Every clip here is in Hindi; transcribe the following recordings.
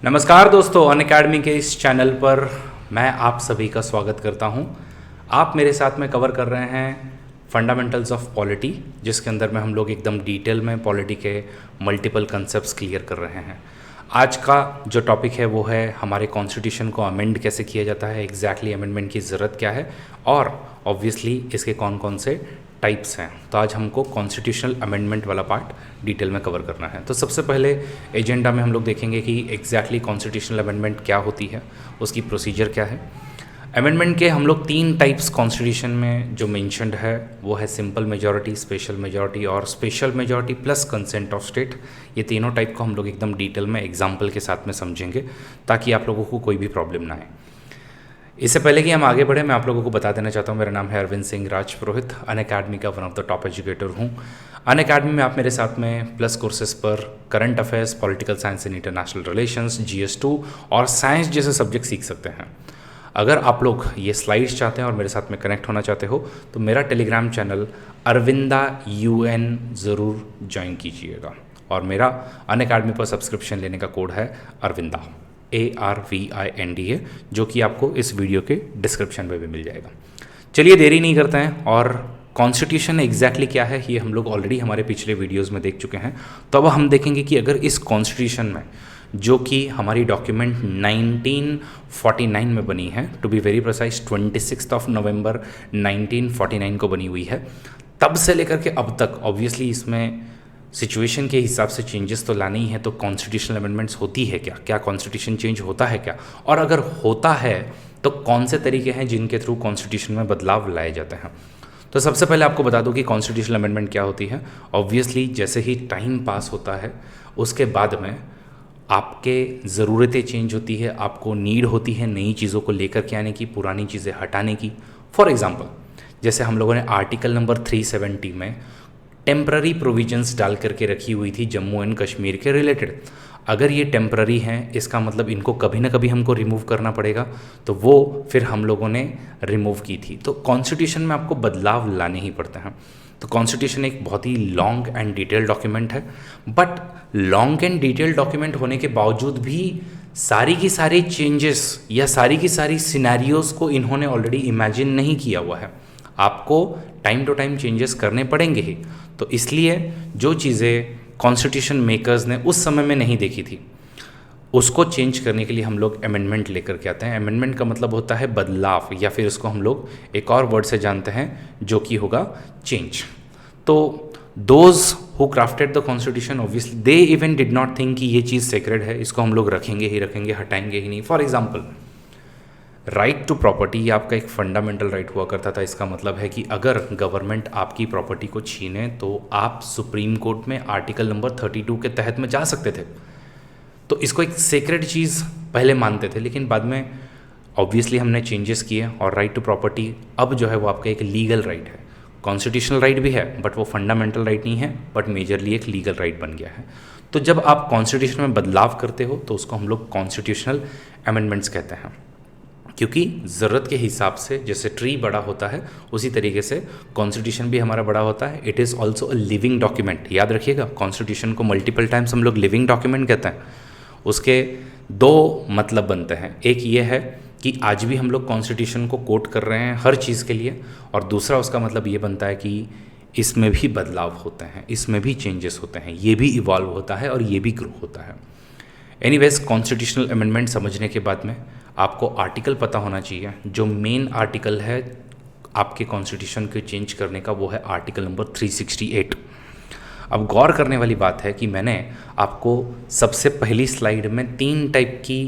नमस्कार दोस्तों, अनअकैडमी के इस चैनल पर मैं आप सभी का स्वागत करता हूं। आप मेरे साथ में कवर कर रहे हैं फंडामेंटल्स ऑफ पॉलिटी, जिसके अंदर में हम लोग एकदम डिटेल में पॉलिटी के मल्टीपल कंसेप्ट्स क्लियर कर रहे हैं। आज का जो टॉपिक है वो है हमारे कॉन्स्टिट्यूशन को अमेंड कैसे किया जाता है, एग्जैक्टली अमेंडमेंट की ज़रूरत क्या है और ऑब्वियसली इसके कौन कौन से टाइप्स हैं। तो आज हमको कॉन्स्टिट्यूशनल अमेंडमेंट वाला पार्ट डिटेल में कवर करना है। तो सबसे पहले एजेंडा में हम लोग देखेंगे कि एग्जैक्टली कॉन्स्टिट्यूशनल अमेंडमेंट क्या होती है, उसकी प्रोसीजर क्या है। अमेंडमेंट के हम लोग 3 टाइप्स कॉन्स्टिट्यूशन में जो मेंशन्ड है वो है सिंपल मेजॉरिटी, स्पेशल मेजॉरिटी और special majority plus consent of state. ये तीनों टाइप को हम लोग एकदम डिटेल में एग्जाम्पल के साथ में समझेंगे ताकि आप लोगों को कोई भी प्रॉब्लम ना आए। इससे पहले कि हम आगे बढ़े, मैं आप लोगों को बता देना चाहता हूँ, मेरा नाम है अरविंद सिंह राजपुरोहित, अनअकैडमी का one of the top educator हूँ। अनअकैडमी में आप मेरे साथ में प्लस कोर्सेज पर current affairs, political science and international relations, GS2 और साइंस जैसे सब्जेक्ट सीख सकते हैं। अगर आप लोग ये स्लाइड्स चाहते हैं और मेरे साथ में कनेक्ट होना चाहते हो तो मेरा टेलीग्राम चैनल अरविंदा UN ज़रूर ज्वाइन कीजिएगा और मेरा अनअकैडमी पर सब्सक्रिप्शन लेने का कोड है अरविंदा, ARVINDA, जो कि आपको इस वीडियो के डिस्क्रिप्शन में भी मिल जाएगा। चलिए देरी नहीं करते हैं और कॉन्स्टिट्यूशन एग्जैक्टली क्या है ये हम लोग ऑलरेडी हमारे पिछले वीडियोस में देख चुके हैं। तो अब हम देखेंगे कि अगर इस कॉन्स्टिट्यूशन में, जो कि हमारी डॉक्यूमेंट 1949 में बनी है, टू बी वेरी प्रिसाइज 26 नवंबर 1949 को बनी हुई है, तब से लेकर के अब तक ऑब्वियसली इसमें सिचुएशन के हिसाब से चेंजेस तो लाने ही है। तो कॉन्स्टिट्यूशनल अमेंडमेंट्स होती है क्या, क्या कॉन्स्टिट्यूशन चेंज होता है क्या, और अगर होता है तो कौन से तरीके हैं जिनके थ्रू कॉन्स्टिट्यूशन में बदलाव लाए जाते हैं। तो सबसे पहले आपको बता दूं कि कॉन्स्टिट्यूशनल अमेंडमेंट क्या होती है। ऑब्वियसली जैसे ही टाइम पास होता है उसके बाद में आपके ज़रूरतें चेंज होती है, आपको नीड होती है नई चीज़ों को लेकर के आने की, पुरानी चीज़ें हटाने की। फॉर एग्ज़ाम्पल, जैसे हम लोगों ने आर्टिकल नंबर 370 में टेम्प्ररी प्रोविजंस डाल करके रखी हुई थी जम्मू एंड कश्मीर के रिलेटेड। अगर ये टेम्प्ररी हैं, इसका मतलब इनको कभी ना कभी हमको रिमूव करना पड़ेगा, तो वो फिर हम लोगों ने रिमूव की थी। तो कॉन्स्टिट्यूशन में आपको बदलाव लाने ही पड़ते हैं। तो कॉन्स्टिट्यूशन एक बहुत ही लॉन्ग एंड डिटेल डॉक्यूमेंट है, but long and detail document होने के बावजूद भी सारी की सारी चेंजेस या सारी की सारी सिनेरियोज़ को इन्होंने ऑलरेडी इमेजिन नहीं किया हुआ है। आपको टाइम टू टाइम चेंजेस करने पड़ेंगे ही। तो इसलिए जो चीज़ें कॉन्स्टिट्यूशन मेकर्स ने उस समय में नहीं देखी थी, उसको चेंज करने के लिए हम लोग अमेंडमेंट लेकर के आते हैं। अमेंडमेंट का मतलब होता है बदलाव, या फिर इसको हम लोग एक और वर्ड से जानते हैं जो कि होगा चेंज। तो those who crafted the constitution obviously they even did not think कि ये चीज़ सेक्रेड है, इसको हम लोग रखेंगे ही रखेंगे, हटाएंगे ही नहीं। For example, right to property, ये आपका एक फंडामेंटल राइट हुआ करता था। इसका मतलब है कि अगर गवर्नमेंट आपकी प्रॉपर्टी को छीने तो आप सुप्रीम कोर्ट में आर्टिकल नंबर 32 के तहत में जा सकते थे। तो इसको एक सेक्रेड चीज़ पहले मानते थे, लेकिन बाद में ऑब्वियसली हमने चेंजेस किए और राइट टू प्रॉपर्टी अब जो है वो आपका एक लीगल राइट है। कॉन्स्टिट्यूशनल राइट भी है बट वो फंडामेंटल राइट नहीं है, बट मेजरली एक लीगल राइट बन गया है। तो जब आप कॉन्स्टिट्यूशन में बदलाव करते हो तो उसको हम लोग कॉन्स्टिट्यूशनल अमेंडमेंट्स कहते हैं, क्योंकि ज़रूरत के हिसाब से जैसे ट्री बड़ा होता है उसी तरीके से कॉन्स्टिट्यूशन भी हमारा बड़ा होता है। It is also a living document. याद रखिएगा, कॉन्स्टिट्यूशन को मल्टीपल टाइम्स हम लोग लिविंग डॉक्यूमेंट कहते हैं। उसके 2 मतलब बनते हैं। एक ये है कि आज भी हम लोग कॉन्स्टिट्यूशन को कोट कर रहे हैं हर चीज़ के लिए, और दूसरा उसका मतलब ये बनता है कि इसमें भी बदलाव होते हैं, इसमें भी चेंजेस होते हैं, ये भी इवॉल्व होता है और ये भी ग्रो होता है। एनीवेज, कॉन्स्टिट्यूशनल अमेंडमेंट समझने के बाद में आपको आर्टिकल पता होना चाहिए। जो मेन आर्टिकल है आपके कॉन्स्टिट्यूशन को चेंज करने का वो है आर्टिकल नंबर 368। अब गौर करने वाली बात है कि मैंने आपको सबसे पहली स्लाइड में 3 टाइप की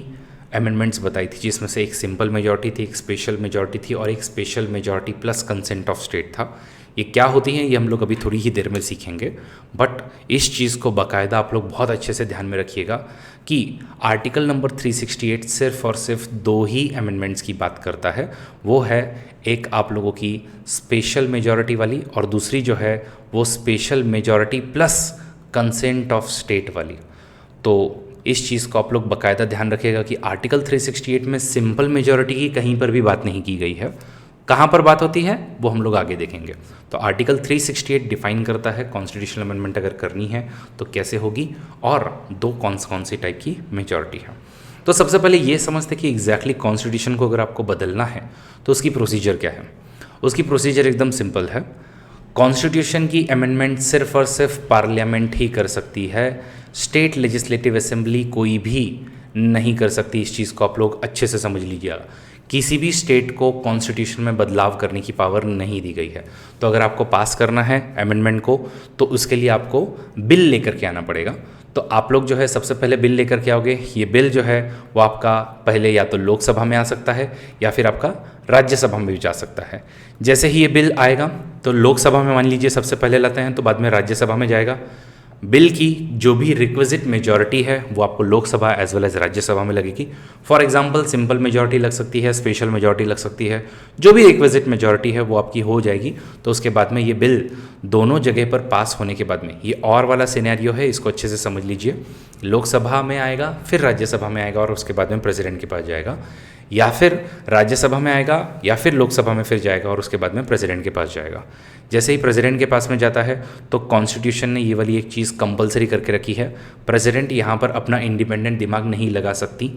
अमेंडमेंट्स बताई थी, जिसमें से एक सिंपल मेजॉरिटी थी, एक स्पेशल मेजॉरिटी थी और एक special majority plus consent of state था। ये क्या होती हैं ये हम लोग अभी थोड़ी ही देर में सीखेंगे, बट इस चीज़ को बाकायदा आप लोग बहुत अच्छे से ध्यान में रखिएगा कि आर्टिकल नंबर 368 सिर्फ और सिर्फ 2 ही अमेंडमेंट्स की बात करता है। वो है एक आप लोगों की स्पेशल मेजॉरिटी वाली और दूसरी जो है वो special majority plus consent of state वाली। तो इस चीज़ को आप लोग बाकायदा ध्यान रखिएगा कि आर्टिकल 368 में सिंपल मेजॉरिटी की कहीं पर भी बात नहीं की गई है। कहाँ पर बात होती है वो हम लोग आगे देखेंगे। तो आर्टिकल 368 डिफाइन करता है कॉन्स्टिट्यूशनल अमेंडमेंट अगर करनी है तो कैसे होगी, और दो कौन सी टाइप की मेजॉरिटी है। तो सबसे पहले ये समझते कि एग्जैक्टली कॉन्स्टिट्यूशन को अगर आपको बदलना है तो उसकी प्रोसीजर क्या है। उसकी प्रोसीजर एकदम सिंपल है। कॉन्स्टिट्यूशन की अमेंडमेंट सिर्फ और सिर्फ पार्लियामेंट ही कर सकती है, स्टेट लेजिस्लेटिव असेंबली कोई भी नहीं कर सकती। इस चीज़ को आप लोग अच्छे से समझ लीजिएगा। किसी भी स्टेट को कॉन्स्टिट्यूशन में बदलाव करने की पावर नहीं दी गई है। तो अगर आपको पास करना है अमेंडमेंट को तो उसके लिए आपको बिल लेकर के आना पड़ेगा। तो आप लोग जो है सबसे पहले बिल लेकर के आओगे। ये बिल जो है वो आपका पहले या तो लोकसभा में आ सकता है या फिर आपका राज्यसभा में भी जा सकता है। जैसे ही ये बिल आएगा तो लोकसभा में मान लीजिए सबसे पहले लाते हैं तो बाद में राज्यसभा में जाएगा। बिल की जो भी रिक्विजिट मेजॉरिटी है वो आपको Lok Sabha as well as Rajya Sabha में लगेगी। फॉर एग्जांपल सिंपल मेजॉरिटी लग सकती है, स्पेशल मेजॉरिटी लग सकती है, जो भी रिक्विजिट मेजॉरिटी है वो आपकी हो जाएगी। तो उसके बाद में ये बिल दोनों जगह पर पास होने के बाद में, ये और वाला सिनेरियो है, इसको अच्छे से समझ लीजिए। लोकसभा में आएगा, फिर राज्यसभा में आएगा और उसके बाद में प्रेसिडेंट के पास जाएगा, या फिर राज्यसभा में आएगा या फिर लोकसभा में फिर जाएगा और उसके बाद में प्रेसिडेंट के पास जाएगा। जैसे ही प्रेसिडेंट के पास में जाता है तो कॉन्स्टिट्यूशन ने ये वाली एक चीज़ कंपलसरी करके रखी है, प्रेसिडेंट यहाँ पर अपना इंडिपेंडेंट दिमाग नहीं लगा सकती।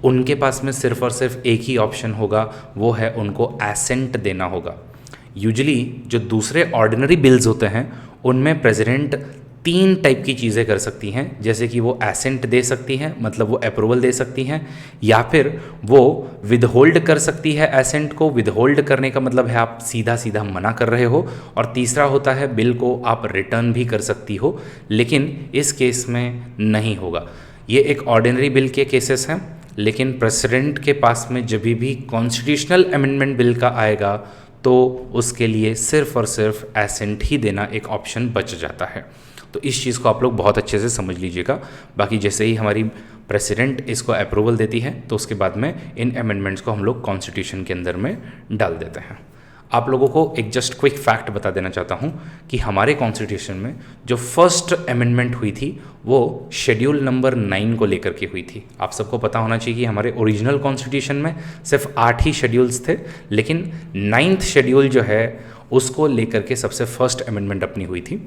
उनके पास में सिर्फ और सिर्फ एक ही ऑप्शन होगा, वो है उनको एसेंट देना होगा। यूजुअली जो दूसरे ऑर्डिनरी बिल्स होते हैं उनमें प्रेसिडेंट 3 टाइप की चीज़ें कर सकती हैं, जैसे कि वो एसेंट दे सकती हैं, मतलब वो अप्रूवल दे सकती हैं, या फिर वो विदहोल्ड कर सकती है। एसेंट को विदहोल्ड करने का मतलब है आप सीधा सीधा मना कर रहे हो। और तीसरा होता है बिल को आप रिटर्न भी कर सकती हो, लेकिन इस केस में नहीं होगा। ये एक ऑर्डिनरी बिल के केसेस हैं, लेकिन प्रेसिडेंट के पास में जब भी कॉन्स्टिट्यूशनल अमेंडमेंट बिल का आएगा तो उसके लिए सिर्फ और सिर्फ एसेंट ही देना एक ऑप्शन बच जाता है। तो इस चीज़ को आप लोग बहुत अच्छे से समझ लीजिएगा। बाकी जैसे ही हमारी प्रेसिडेंट इसको अप्रूवल देती है तो उसके बाद में इन अमेंडमेंट्स को हम लोग कॉन्स्टिट्यूशन के अंदर में डाल देते हैं। आप लोगों को एक जस्ट क्विक फैक्ट बता देना चाहता हूँ कि हमारे कॉन्स्टिट्यूशन में जो फर्स्ट अमेंडमेंट हुई थी वो शेड्यूल नंबर 9 को लेकर के हुई थी। आप सबको पता होना चाहिए कि हमारे ओरिजिनल कॉन्स्टिट्यूशन में सिर्फ 8 ही शेड्यूल्स थे, लेकिन 9th शेड्यूल जो है उसको लेकर के सबसे फर्स्ट अमेंडमेंट अपनी हुई थी।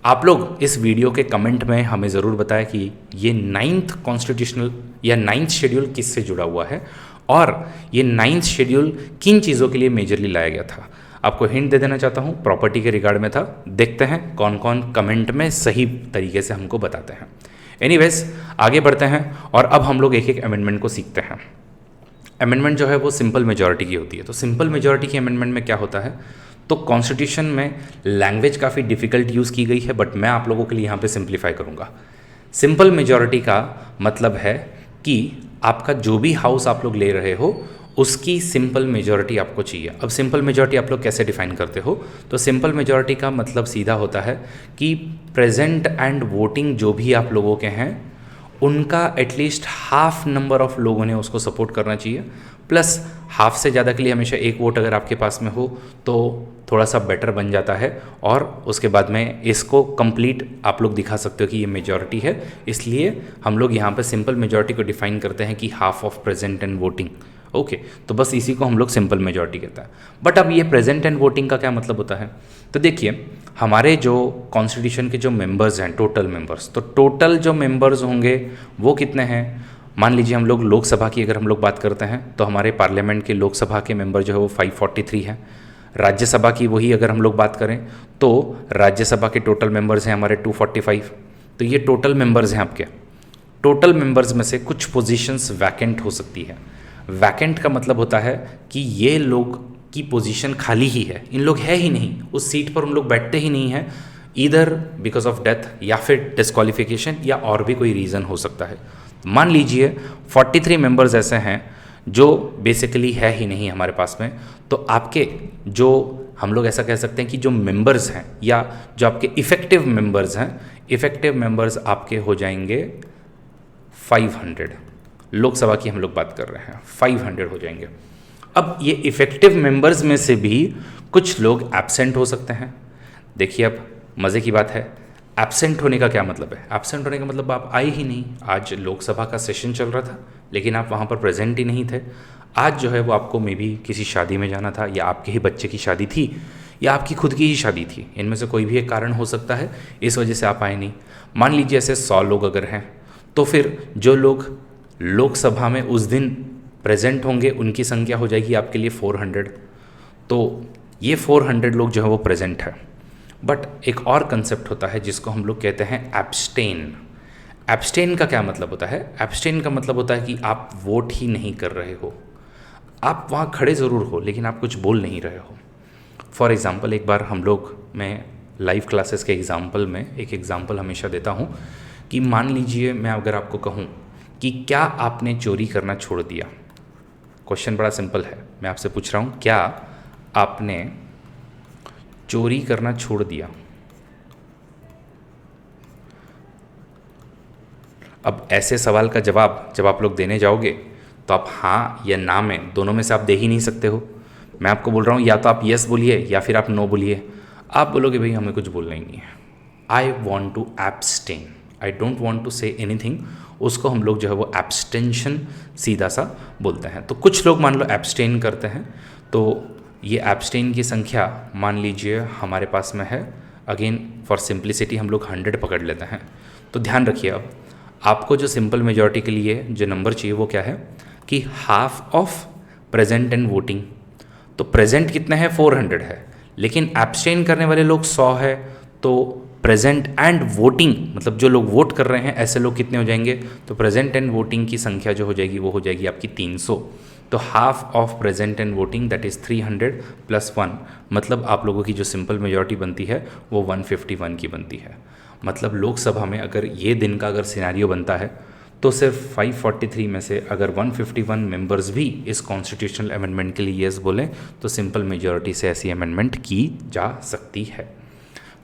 आप लोग इस वीडियो के कमेंट में हमें ज़रूर बताएं कि ये 9th कॉन्स्टिट्यूशनल या 9th शेड्यूल किससे जुड़ा हुआ है और ये 9th शेड्यूल किन चीज़ों के लिए मेजरली लाया गया था। आपको हिंट दे देना चाहता हूँ, प्रॉपर्टी के रिगार्ड में था। देखते हैं कौन कौन कमेंट में सही तरीके से हमको बताते हैं। एनीवेज आगे बढ़ते हैं और अब हम लोग एक एक अमेंडमेंट को सीखते हैं। अमेंडमेंट जो है वो सिंपल मेजॉरिटी की होती है। तो सिंपल मेजॉरिटी की अमेंडमेंट में क्या होता है, तो कॉन्स्टिट्यूशन में लैंग्वेज काफ़ी डिफ़िकल्ट यूज़ की गई है, बट मैं आप लोगों के लिए यहाँ पे सिंप्लीफाई करूँगा। सिंपल मेजॉरिटी का मतलब है कि आपका जो भी हाउस आप लोग ले रहे हो उसकी सिंपल मेजॉरिटी आपको चाहिए। अब सिंपल मेजॉरिटी आप लोग कैसे डिफाइन करते हो, तो सिंपल मेजॉरिटी का मतलब सीधा होता है कि प्रेजेंट एंड वोटिंग जो भी आप लोगों के हैं उनका एटलीस्ट हाफ नंबर ऑफ लोगों ने उसको सपोर्ट करना चाहिए, प्लस हाफ से ज़्यादा के लिए हमेशा एक वोट अगर आपके पास में हो तो थोड़ा सा बेटर बन जाता है। और उसके बाद में इसको कंप्लीट आप लोग दिखा सकते हो कि ये मेजॉरिटी है, इसलिए हम लोग यहाँ पे सिंपल मेजॉरिटी को डिफाइन करते हैं कि half of present and voting. Okay, तो बस इसी को हम लोग सिंपल मेजॉरिटी कहते हैं। बट अब ये प्रेजेंट एंड वोटिंग का क्या मतलब होता है, तो देखिए हमारे जो कॉन्स्टिट्यूशन के जो मेंबर्स हैं, टोटल मेंबर्स, तो टोटल जो मेंबर्स होंगे वो कितने हैं। मान लीजिए हम लोग लोकसभा की अगर हम लोग बात करते हैं तो हमारे पार्लियामेंट के लोकसभा के मेंबर जो है वो 543 है। राज्यसभा की वही अगर हम लोग बात करें तो राज्यसभा के टोटल मेंबर्स हैं हमारे 245। तो ये टोटल मेंबर्स हैं आपके। टोटल मेंबर्स में से कुछ पोजीशंस वैकेंट हो सकती है। वैकेंट का मतलब होता है कि ये लोग की पोजीशन खाली ही है, इन लोग है ही नहीं, उस सीट पर उन लोग बैठते ही नहीं है, ईदर बिकॉज ऑफ डेथ या फिर डिस्क्वालिफिकेशन या और भी कोई रीज़न हो सकता है। मान लीजिए 43 मेंबर्स ऐसे हैं जो बेसिकली है ही नहीं हमारे पास में, तो आपके जो हम लोग ऐसा कह सकते हैं कि जो मेंबर्स हैं या जो आपके इफ़ेक्टिव मेंबर्स हैं, इफ़ेक्टिव मेंबर्स आपके हो जाएंगे 500। लोकसभा की हम लोग बात कर रहे हैं, 500 हो जाएंगे। अब ये इफ़ेक्टिव मेंबर्स में से भी कुछ लोग एब्सेंट हो सकते हैं। देखिए अब मज़े की बात है, एब्सेंट होने का क्या मतलब है। एब्सेंट होने का मतलब आप आए ही नहीं, आज लोकसभा का सेशन चल रहा था लेकिन आप वहाँ पर प्रेजेंट ही नहीं थे। आज जो है वो आपको मे बी किसी शादी में जाना था, या आपके ही बच्चे की शादी थी, या आपकी खुद की ही शादी थी, इनमें से कोई भी एक कारण हो सकता है, इस वजह से आप आए नहीं। मान लीजिए ऐसे 100 लोग अगर हैं, तो फिर जो लोग लोकसभा में उस दिन प्रेजेंट होंगे उनकी संख्या हो जाएगी आपके लिए 400। तो ये 400 लोग जो है वो प्रेजेंट है। बट एक और कंसेप्ट होता है जिसको हम लोग कहते हैं एब्स्टेन। एब्स्टेन का क्या मतलब होता है? एब्स्टेन का मतलब होता है कि आप वोट ही नहीं कर रहे हो, आप वहाँ खड़े ज़रूर हो लेकिन आप कुछ बोल नहीं रहे हो। फॉर एग्ज़ाम्पल, एक बार हम लोग, मैं लाइव क्लासेस के एग्ज़ाम्पल में एक एग्ज़ाम्पल हमेशा देता हूँ कि मान लीजिए मैं अगर आपको कहूँ कि क्या आपने चोरी करना छोड़ दिया। क्वेश्चन बड़ा सिंपल है, मैं आपसे पूछ रहा हूँ, क्या आपने चोरी करना छोड़ दिया? अब ऐसे सवाल का जवाब जब आप लोग देने जाओगे तो आप हाँ या ना में, दोनों में से आप दे ही नहीं सकते हो। मैं आपको बोल रहा हूँ या तो आप यस बोलिए या फिर आप नो बोलिए। आप बोलोगे भाई हमें कुछ बोलना ही नहीं है, I want to abstain, I don't want to say anything, उसको हम लोग जो है वो एब्सटेंशन सीधा सा बोलते हैं। तो कुछ लोग मान लो एब्सटेन करते हैं, तो ये एब्सटेन की संख्या मान लीजिए हमारे पास में है, अगेन फॉर सिंप्लिसिटी हम लोग 100 पकड़ लेते हैं। तो ध्यान रखिए, अब आपको जो सिंपल मेजॉरिटी के लिए जो नंबर चाहिए वो क्या है कि half of present and voting. तो प्रेजेंट कितने हैं? 400 है, लेकिन एब्सटेन करने वाले लोग 100 है, तो प्रेजेंट एंड वोटिंग मतलब जो लोग वोट कर रहे हैं ऐसे लोग कितने हो जाएंगे? तो प्रेजेंट एंड वोटिंग की संख्या जो हो जाएगी वो हो जाएगी आपकी 300। तो half of present and voting that is 300 + 1, मतलब आप लोगों की जो सिंपल मेजॉरिटी बनती है वो 151 की बनती है। मतलब लोकसभा में अगर ये दिन का अगर सिनेरियो बनता है तो सिर्फ 543 में से अगर 151 मेंबर्स भी इस कॉन्स्टिट्यूशनल अमेंडमेंट के लिए यस बोलें तो सिंपल मेजॉरिटी से ऐसी अमेंडमेंट की जा सकती है।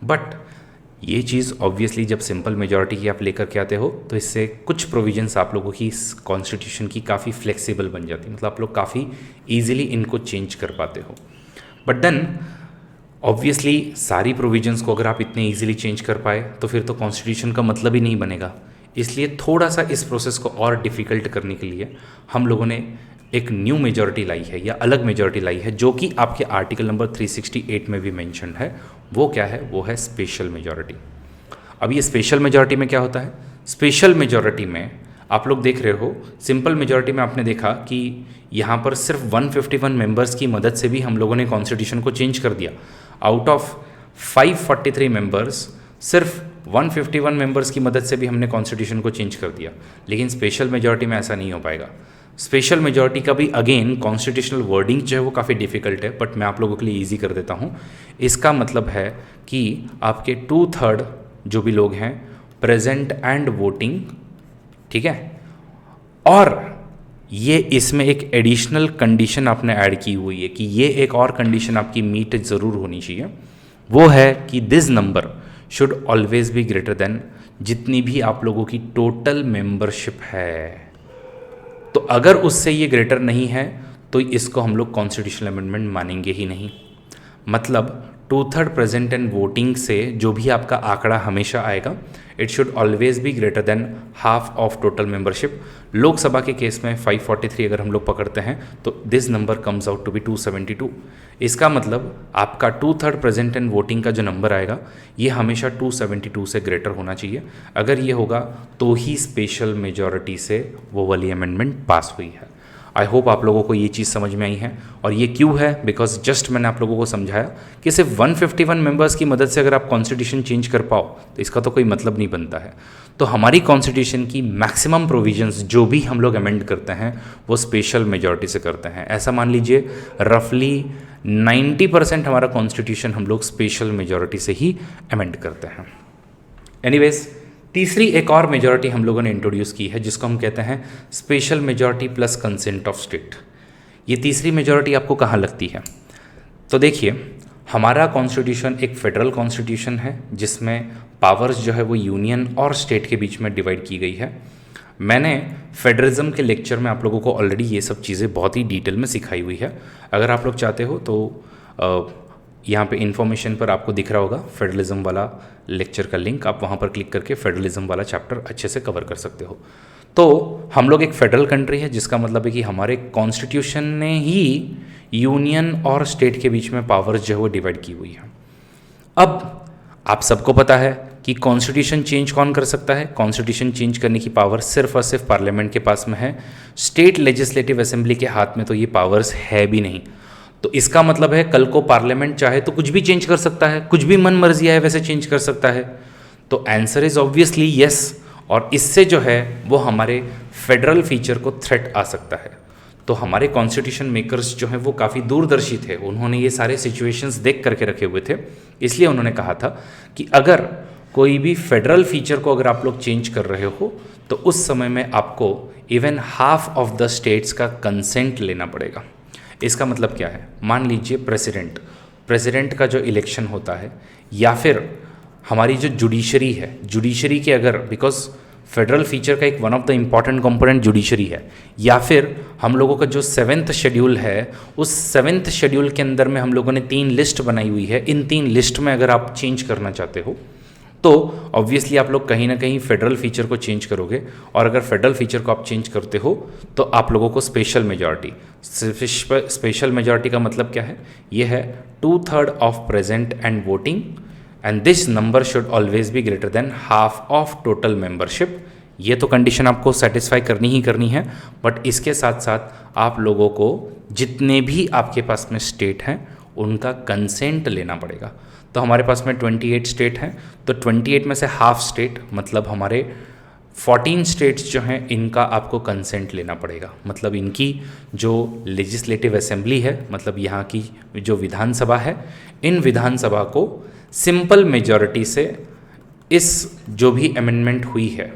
बट ये चीज़ ऑब्वियसली जब सिंपल मेजॉरिटी की आप लेकर के आते हो तो इससे कुछ प्रोविजंस आप लोगों की इस कॉन्स्टिट्यूशन की काफ़ी फ्लेक्सिबल बन जाती है, मतलब आप लोग काफ़ी ईजिली इनको चेंज कर पाते हो। बट देन ऑब्वियसली सारी प्रोविजंस को अगर आप इतने ईजिली चेंज कर पाए तो फिर तो कॉन्स्टिट्यूशन का मतलब ही नहीं बनेगा। इसलिए थोड़ा सा इस प्रोसेस को और डिफ़िकल्ट करने के लिए हम लोगों ने एक न्यू मेजॉरिटी लाई है या अलग मेजॉरिटी लाई है, जो कि आपके आर्टिकल नंबर 368 में भी मेंशन है। वो क्या है? वो है स्पेशल मेजॉरिटी। अब ये स्पेशल मेजॉरिटी में क्या होता है? स्पेशल मेजॉरिटी में आप लोग देख रहे हो, सिंपल मेजॉरिटी में आपने देखा कि यहाँ पर सिर्फ 151 मेंबर्स की मदद से भी हम लोगों ने कॉन्स्टिट्यूशन को चेंज कर दिया। आउट ऑफ 543 मेंबर्स सिर्फ 151 मेंबर्स की मदद से भी हमने कॉन्स्टिट्यूशन को चेंज कर दिया। लेकिन स्पेशल मेजॉरिटी में ऐसा नहीं हो पाएगा। स्पेशल मेजॉरिटी का भी अगेन कॉन्स्टिट्यूशनल वर्डिंग जो है वो काफ़ी डिफ़िकल्ट है, बट मैं आप लोगों के लिए ईजी कर देता हूँ। इसका मतलब है कि आपके 2/3 जो भी लोग हैं प्रेजेंट एंड वोटिंग, ठीक है, और ये इसमें एक एडिशनल कंडीशन आपने ऐड की हुई है कि ये एक और कंडीशन आपकी मीट ज़रूर होनी चाहिए, वो है कि this number should always be greater than जितनी भी आप लोगों की टोटल मेंबरशिप है। तो अगर उससे ये ग्रेटर नहीं है तो इसको हम लोग कॉन्स्टिट्यूशनल अमेंडमेंट मानेंगे ही नहीं। मतलब 2/3 प्रेजेंट एंड वोटिंग से जो भी आपका आंकड़ा हमेशा आएगा, it should always be greater than half of total membership. Lok Sabha के केस में 543 अगर हम लोग पकड़ते हैं तो this number comes out to be 272। इसका मतलब आपका 2/3 प्रेजेंट एंड वोटिंग का जो नंबर आएगा ये हमेशा 272 से ग्रेटर होना चाहिए। अगर ये होगा तो ही स्पेशल मेजॉरिटी से वो वाली अमेंडमेंट पास हुई है। आई होप आप लोगों को ये चीज़ समझ में आई है। और ये क्यों है? बिकॉज जस्ट मैंने आप लोगों को समझाया कि सिर्फ 151 मेंबर्स की मदद से अगर आप कॉन्स्टिट्यूशन चेंज कर पाओ तो इसका तो कोई मतलब नहीं बनता है। तो हमारी कॉन्स्टिट्यूशन की मैक्सिमम प्रोविजंस जो भी हम लोग अमेंड करते हैं वो स्पेशल मेजॉरिटी से करते हैं। ऐसा मान लीजिए रफली 90% हमारा कॉन्स्टिट्यूशन हम लोग स्पेशल मेजॉरिटी से ही अमेंड करते हैं। एनीवेज, तीसरी एक और मेजॉरिटी हम लोगों ने इंट्रोड्यूस की है जिसको हम कहते हैं special majority plus consent of state. ये तीसरी मेजॉरिटी आपको कहाँ लगती है? तो देखिए, हमारा कॉन्स्टिट्यूशन एक फेडरल कॉन्स्टिट्यूशन है जिसमें पावर्स जो है वो यूनियन और स्टेट के बीच में डिवाइड की गई है। मैंने फेडरलिज्म के लेक्चर में आप लोगों को ऑलरेडी ये सब चीज़ें बहुत ही डिटेल में सिखाई हुई है। अगर आप लोग चाहते हो तो यहाँ पे इन्फॉर्मेशन पर आपको दिख रहा होगा फेडरलिज्म वाला लेक्चर का लिंक, आप वहाँ पर क्लिक करके फेडरलिज्म वाला चैप्टर अच्छे से कवर कर सकते हो। तो हम लोग एक फेडरल कंट्री है, जिसका मतलब है कि हमारे कॉन्स्टिट्यूशन ने ही यूनियन और स्टेट के बीच में पावर्स जो है वो डिवाइड की हुई है। अब आप सबको पता है कि कॉन्स्टिट्यूशन चेंज कौन कर सकता है? कॉन्स्टिट्यूशन चेंज करने की पावर सिर्फ और सिर्फ पार्लियामेंट के पास में है। स्टेट लेजिस्लेटिव असेंबली के हाथ में तो ये पावर्स है भी नहीं। तो इसका मतलब है कल को पार्लियामेंट चाहे तो कुछ भी चेंज कर सकता है, कुछ भी मन मर्जी है वैसे चेंज कर सकता है। तो आंसर इज ऑब्वियसली यस, और इससे जो है वो हमारे फेडरल फीचर को थ्रेट आ सकता है। तो हमारे कॉन्स्टिट्यूशन मेकर्स जो हैं वो काफ़ी दूरदर्शी थे, उन्होंने ये सारे सिचुएशंस देख करके रखे हुए थे। इसलिए उन्होंने कहा था कि अगर कोई भी फेडरल फीचर को अगर आप लोग चेंज कर रहे हो तो उस समय में आपको even half of the states का कंसेंट लेना पड़ेगा। इसका मतलब क्या है? मान लीजिए प्रेसिडेंट का जो इलेक्शन होता है, या फिर हमारी जो जुडिशरी है, जुडिशरी के अगर, बिकॉज फेडरल फीचर का एक one of the important component judiciary है, या फिर हम लोगों का जो 7th शेड्यूल है, उस 7th शेड्यूल के अंदर में हम लोगों ने 3 लिस्ट बनाई हुई है। इन 3 लिस्ट में अगर आप चेंज करना चाहते हो तो ऑब्वियसली आप लोग कहीं ना कहीं फेडरल फीचर को चेंज करोगे, और अगर फेडरल फीचर को आप चेंज करते हो तो आप लोगों को स्पेशल मेजॉरिटी, स्पेशल मेजॉरिटी का मतलब क्या है? ये है 2/3 of present and voting, and this number should always be greater than half of total membership. ये तो कंडीशन आपको सेटिस्फाई करनी ही करनी है, बट इसके साथ साथ आप लोगों को जितने भी आपके पास में स्टेट हैं उनका कंसेंट लेना पड़ेगा। तो हमारे पास में 28 स्टेट हैं, तो 28 में से हाफ स्टेट मतलब हमारे 14 स्टेट्स जो हैं इनका आपको कंसेंट लेना पड़ेगा। मतलब इनकी जो लेजिस्लेटिव असेंबली है, मतलब यहाँ की जो विधानसभा है, इन विधानसभा को सिंपल मेजॉरिटी से इस जो भी अमेंडमेंट हुई है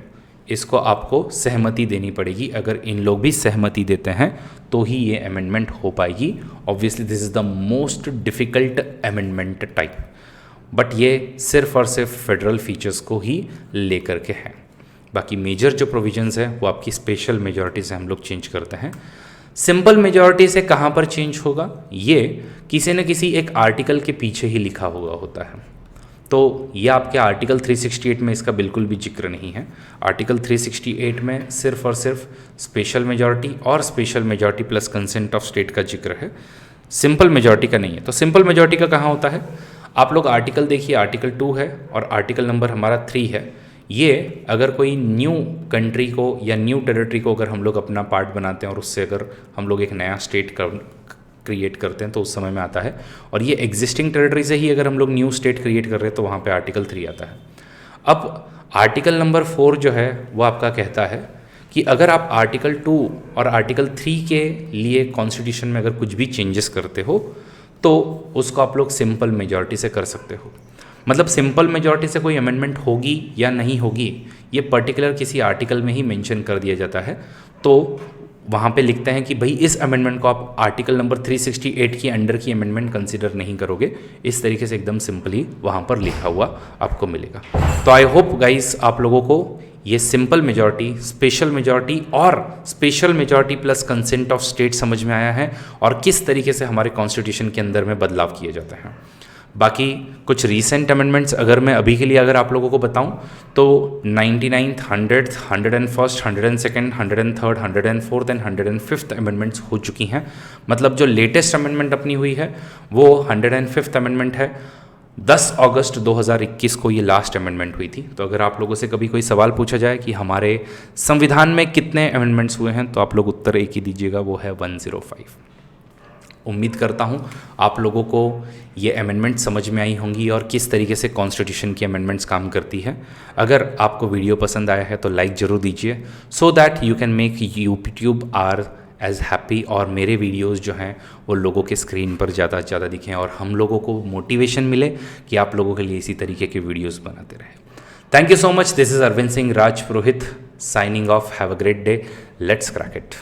इसको आपको सहमति देनी पड़ेगी। अगर इन लोग भी सहमति देते हैं तो ही ये अमेंडमेंट हो पाएगी। Obviously this is the most difficult amendment type, but ये सिर्फ और सिर्फ फेडरल फीचर्स को ही लेकर के हैं। बाकी मेजर जो प्रोविजंस है वो आपकी स्पेशल मेजॉरिटी से हम लोग चेंज करते हैं। सिंपल मेजॉरिटी से कहाँ पर चेंज होगा? ये किसी न किसी एक आर्टिकल के पीछे ही लिखा हुआ होता है। तो ये आपके आर्टिकल 368 में इसका बिल्कुल भी जिक्र नहीं है। आर्टिकल 368 में सिर्फ और सिर्फ स्पेशल मेजॉरिटी और special majority plus consent of state का जिक्र है, सिंपल मेजॉरिटी का नहीं है। तो सिंपल मेजॉरिटी का कहाँ होता है? आप लोग आर्टिकल देखिए, आर्टिकल 2 है और आर्टिकल नंबर हमारा 3 है। ये अगर कोई न्यू कंट्री को या न्यू टेरिटरी को अगर हम लोग अपना पार्ट बनाते हैं और उससे अगर हम लोग एक नया स्टेट क्रिएट करते हैं तो उस समय में आता है, और ये एग्जिस्टिंग टेरिटरी से ही अगर हम लोग न्यू स्टेट क्रिएट कर रहे हैं तो वहाँ पे आर्टिकल 3 आता है। अब आर्टिकल नंबर 4 जो है वो आपका कहता है कि अगर आप आर्टिकल 2 और आर्टिकल 3 के लिए कॉन्स्टिट्यूशन में अगर कुछ भी चेंजेस करते हो तो उसको आप लोग सिंपल मेजॉरिटी से कर सकते हो। मतलब सिंपल मेजॉरिटी से कोई अमेंडमेंट होगी या नहीं होगी ये पर्टिकुलर किसी आर्टिकल में ही मेंशन कर दिया जाता है। तो वहाँ पे लिखते हैं कि भाई इस अमेंडमेंट को आप आर्टिकल नंबर 368 की अंडर की अमेंडमेंट कंसीडर नहीं करोगे। इस तरीके से एकदम सिंपली वहाँ पर लिखा हुआ आपको मिलेगा। तो आई होप गाइस आप लोगों को ये सिंपल मेजॉरिटी, स्पेशल मेजॉरिटी और special majority plus consent of state समझ में आया है और किस तरीके से हमारे कॉन्स्टिट्यूशन के अंदर में बदलाव किए जाते हैं। बाकी कुछ रीसेंट अमेंडमेंट्स अगर मैं अभी के लिए अगर आप लोगों को बताऊं तो 99th, 100th, 101st, 102nd, 103rd, 104th and 105th amendments हो चुकी हैं। मतलब जो लेटेस्ट अमेंडमेंट अपनी हुई है वो 105th अमेंडमेंट है। 10 अगस्त 2021 को ये लास्ट अमेंडमेंट हुई थी। तो अगर आप लोगों से कभी कोई सवाल पूछा जाए कि हमारे संविधान में कितने अमेंडमेंट्स हुए हैं तो आप लोग उत्तर एक ही दीजिएगा, वो है 105। उम्मीद करता हूँ आप लोगों को ये अमेंडमेंट समझ में आई होंगी और किस तरीके से कॉन्स्टिट्यूशन की अमेंडमेंट्स काम करती है। अगर आपको वीडियो पसंद आया है तो लाइक ज़रूर दीजिए so that you can make YouTube are as happy और मेरे वीडियोस जो हैं वो लोगों के स्क्रीन पर ज़्यादा से ज़्यादा दिखें और हम लोगों को मोटिवेशन मिले कि आप लोगों के लिए इसी तरीके के वीडियोस बनाते रहें। Thank you so much. This is Arvind Singh Raj Purohit signing off. Have a great day. Let's crack it.